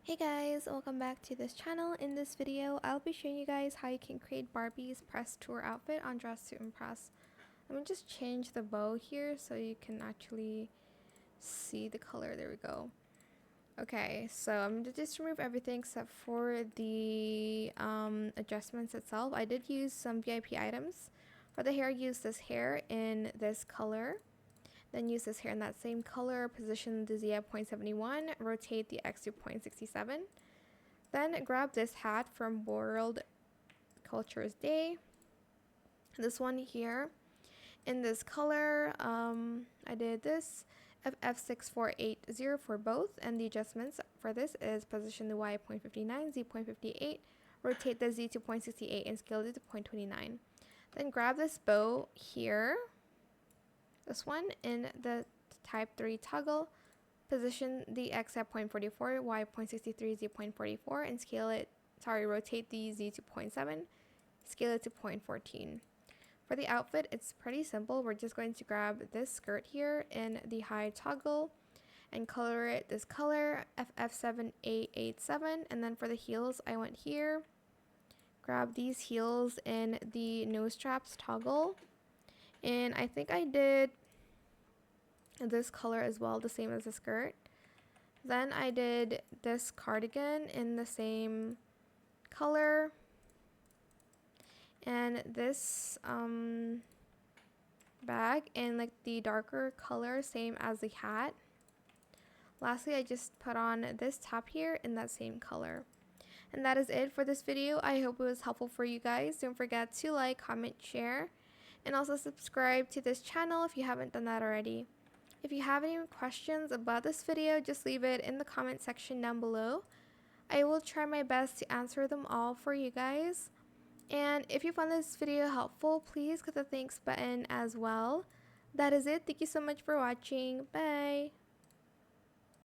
Hey guys, welcome back to this channel. In this video, I'll be showing you guys how you can create Barbie's press tour outfit on Dress to Impress. I'm going to just change the bow here so you can actually see the color. There we go. Okay, so I'm going to just remove everything except for the adjustments itself. I did use some VIP items. For the hair, I used this hair in this color. Then use this hair in that same color, position the Z at 0.71, rotate the X to 0.67. Then grab this hat from World Cultures Day. This one here in this color, I did this FF6480 for both, and the adjustments for this is position the Y at 0.59, Z 0.58, rotate the Z to 0.68 and scale it to 0.29. Then grab this bow here, this one in the type 3 toggle, position the X at 0.44, Y 0.63, Z 0.44 and rotate the Z to 0.7, scale it to 0.14. For the outfit, it's pretty simple. We're just going to grab this skirt here in the high toggle and color it this color, FF7887. And then for the heels, I went here, grab these heels in the nose straps toggle. And I think I did this color as well, the same as the skirt. Then I did this cardigan in the same color. And this bag in like the darker color, same as the hat. Lastly, I just put on this top here in that same color. And that is it for this video. I hope it was helpful for you guys. Don't forget to like, comment, share, and also subscribe to this channel if you haven't done that already. If you have any questions about this video, just leave it in the comment section down below. I will try my best to answer them all for you guys. And if you found this video helpful, please click the thanks button as well. That is it. Thank you so much for watching. Bye!